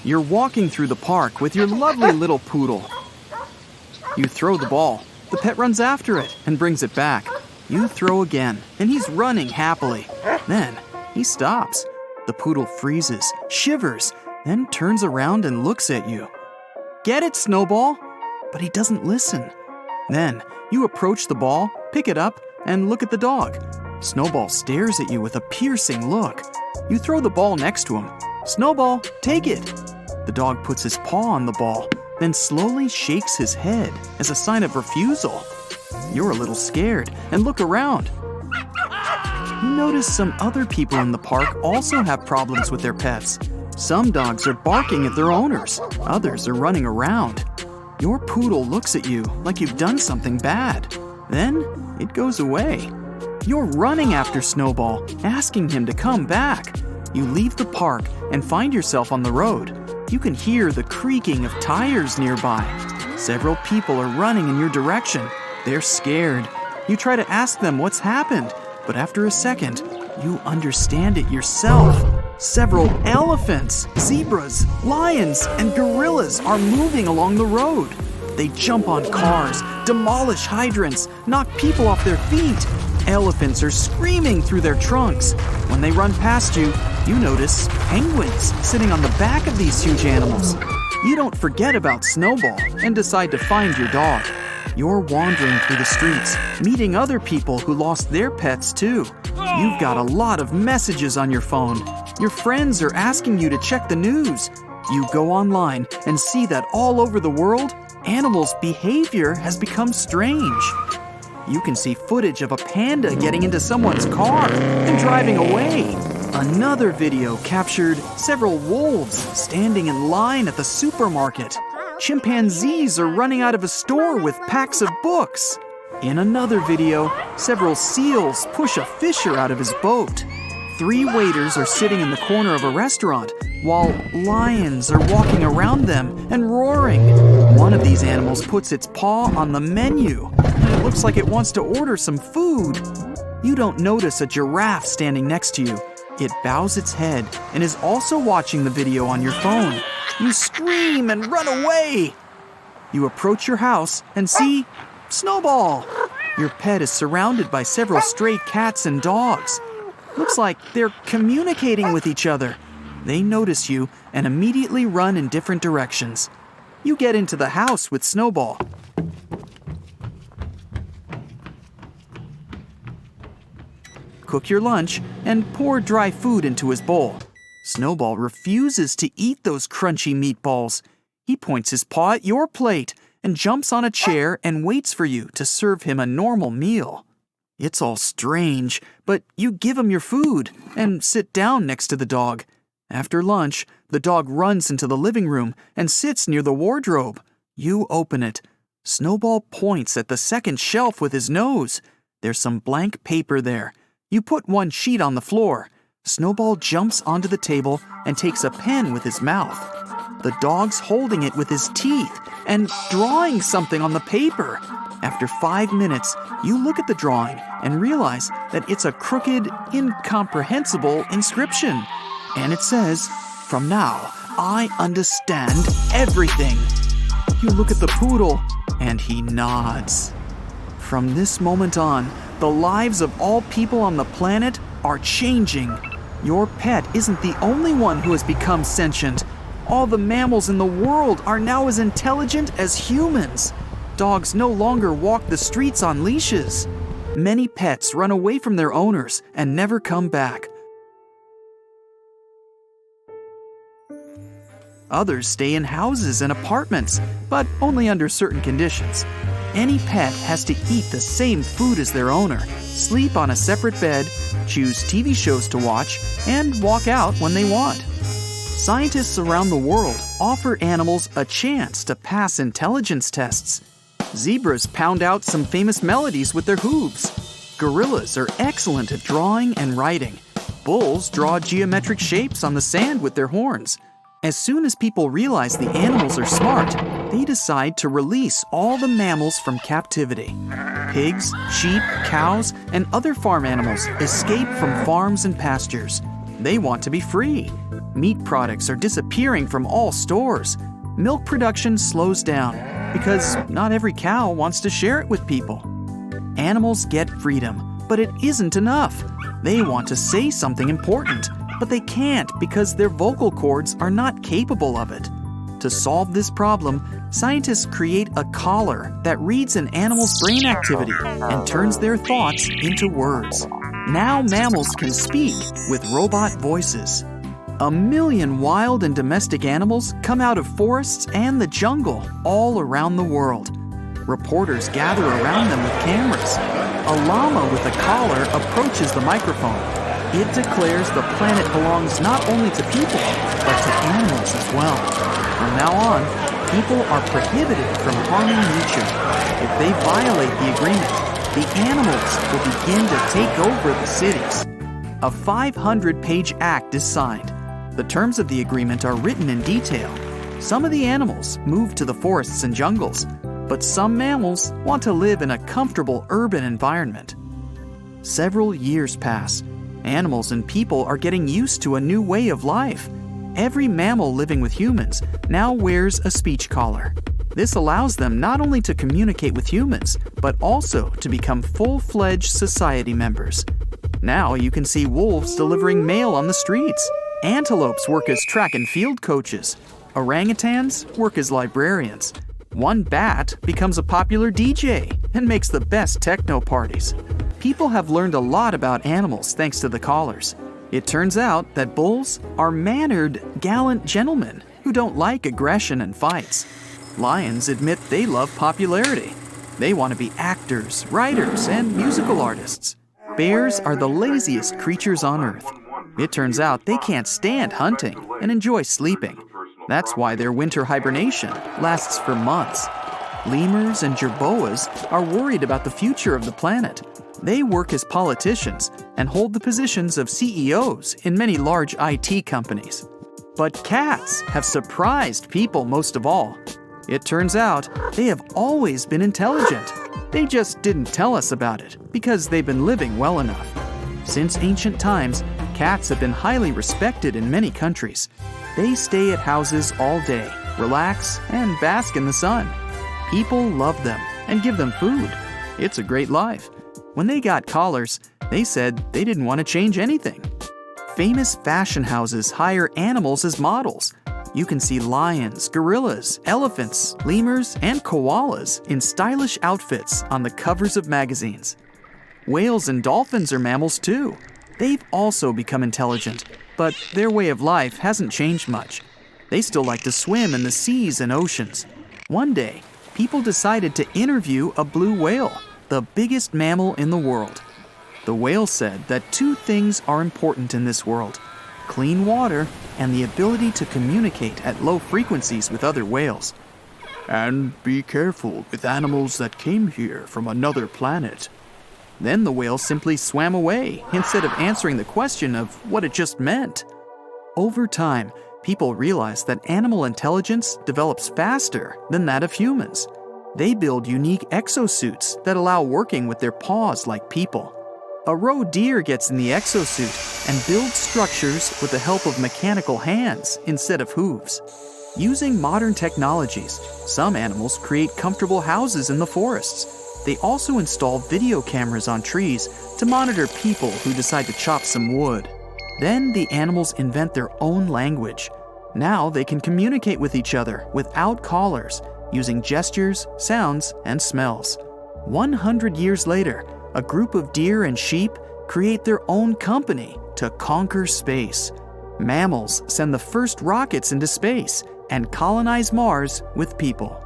You're walking through the park with your lovely little poodle. You throw the ball. The pet runs after it and brings it back. You throw again, and he's running happily. Then he stops. The poodle freezes, shivers, then turns around and looks at you. Get it, Snowball? But he doesn't listen. Then you approach the ball, pick it up, and look at the dog. Snowball stares at you with a piercing look. You throw the ball next to him. Snowball, take it. The dog puts his paw on the ball, then slowly shakes his head as a sign of refusal. You're a little scared and look around. You notice some other people in the park also have problems with their pets. Some dogs are barking at their owners. Others are running around. Your poodle looks at you like you've done something bad. Then it goes away. You're running after Snowball, asking him to come back. You leave the park and find yourself on the road. You can hear the creaking of tires nearby. Several people are running in your direction. They're scared. You try to ask them what's happened, but after a second, you understand it yourself. Several elephants, zebras, lions, and gorillas are moving along the road. They jump on cars, demolish hydrants, knock people off their feet. Elephants are screaming through their trunks. When they run past you, you notice penguins sitting on the back of these huge animals. You don't forget about Snowball and decide to find your dog. You're wandering through the streets, meeting other people who lost their pets too. You've got a lot of messages on your phone. Your friends are asking you to check the news. You go online and see that all over the world, animals' behavior has become strange. You can see footage of a panda getting into someone's car and driving away. Another video captured several wolves standing in line at the supermarket. Chimpanzees are running out of a store with packs of books. In another video, several seals push a fisher out of his boat. 3 waiters are sitting in the corner of a restaurant, while lions are walking around them and roaring. One of these animals puts its paw on the menu, and it looks like it wants to order some food. You don't notice a giraffe standing next to you. It bows its head and is also watching the video on your phone. You scream and run away. You approach your house and see Snowball. Your pet is surrounded by several stray cats and dogs. Looks like they're communicating with each other. They notice you and immediately run in different directions. You get into the house with Snowball. Cook your lunch and pour dry food into his bowl. Snowball refuses to eat those crunchy meatballs. He points his paw at your plate and jumps on a chair and waits for you to serve him a normal meal. It's all strange, but you give him your food and sit down next to the dog. After lunch, the dog runs into the living room and sits near the wardrobe. You open it. Snowball points at the second shelf with his nose. There's some blank paper there. You put one sheet on the floor. Snowball jumps onto the table and takes a pen with his mouth. The dog's holding it with his teeth and drawing something on the paper. After 5 minutes, you look at the drawing and realize that it's a crooked, incomprehensible inscription. And it says, "From now, I understand everything." You look at the poodle, and he nods. From this moment on, the lives of all people on the planet are changing. Your pet isn't the only one who has become sentient. All the mammals in the world are now as intelligent as humans. Dogs no longer walk the streets on leashes. Many pets run away from their owners and never come back. Others stay in houses and apartments, but only under certain conditions. Any pet has to eat the same food as their owner, sleep on a separate bed, choose TV shows to watch, and walk out when they want. Scientists around the world offer animals a chance to pass intelligence tests. Zebras pound out some famous melodies with their hooves. Gorillas are excellent at drawing and writing. Bulls draw geometric shapes on the sand with their horns. As soon as people realize the animals are smart, they decide to release all the mammals from captivity. Pigs, sheep, cows, and other farm animals escape from farms and pastures. They want to be free. Meat products are disappearing from all stores. Milk production slows down because not every cow wants to share it with people. Animals get freedom, but it isn't enough. They want to say something important, but they can't because their vocal cords are not capable of it. To solve this problem, scientists create a collar that reads an animal's brain activity and turns their thoughts into words. Now mammals can speak with robot voices. 1 million wild and domestic animals come out of forests and the jungle all around the world. Reporters gather around them with cameras. A llama with a collar approaches the microphone. It declares the planet belongs not only to people, but to animals as well. From now on, people are prohibited from harming nature. If they violate the agreement, the animals will begin to take over the cities. A 500-page act is signed. The terms of the agreement are written in detail. Some of the animals move to the forests and jungles, but some mammals want to live in a comfortable urban environment. Several years pass. Animals and people are getting used to a new way of life. Every mammal living with humans now wears a speech collar. This allows them not only to communicate with humans, but also to become full-fledged society members. Now you can see wolves delivering mail on the streets. Antelopes work as track and field coaches. Orangutans work as librarians. One bat becomes a popular DJ and makes the best techno parties. People have learned a lot about animals thanks to the collars. It turns out that bulls are mannered, gallant gentlemen who don't like aggression and fights. Lions admit they love popularity. They want to be actors, writers, and musical artists. Bears are the laziest creatures on Earth. It turns out they can't stand hunting and enjoy sleeping. That's why their winter hibernation lasts for months. Lemurs and jerboas are worried about the future of the planet. They work as politicians and hold the positions of CEOs in many large IT companies. But cats have surprised people most of all. It turns out they have always been intelligent. They just didn't tell us about it because they've been living well enough. Since ancient times, cats have been highly respected in many countries. They stay at houses all day, relax, and bask in the sun. People love them and give them food. It's a great life. When they got collars, they said they didn't want to change anything. Famous fashion houses hire animals as models. You can see lions, gorillas, elephants, lemurs, and koalas in stylish outfits on the covers of magazines. Whales and dolphins are mammals too. They've also become intelligent, but their way of life hasn't changed much. They still like to swim in the seas and oceans. One day, people decided to interview a blue whale, the biggest mammal in the world. The whale said that two things are important in this world: clean water and the ability to communicate at low frequencies with other whales. And be careful with animals that came here from another planet. Then the whale simply swam away instead of answering the question of what it just meant. Over time, people realized that animal intelligence develops faster than that of humans. They build unique exosuits that allow working with their paws like people. A roe deer gets in the exosuit and builds structures with the help of mechanical hands instead of hooves. Using modern technologies, some animals create comfortable houses in the forests. They also install video cameras on trees to monitor people who decide to chop some wood. Then the animals invent their own language. Now they can communicate with each other without collars, using gestures, sounds, and smells. 100 years later, a group of deer and sheep create their own company to conquer space. Mammals send the first rockets into space and colonize Mars with people.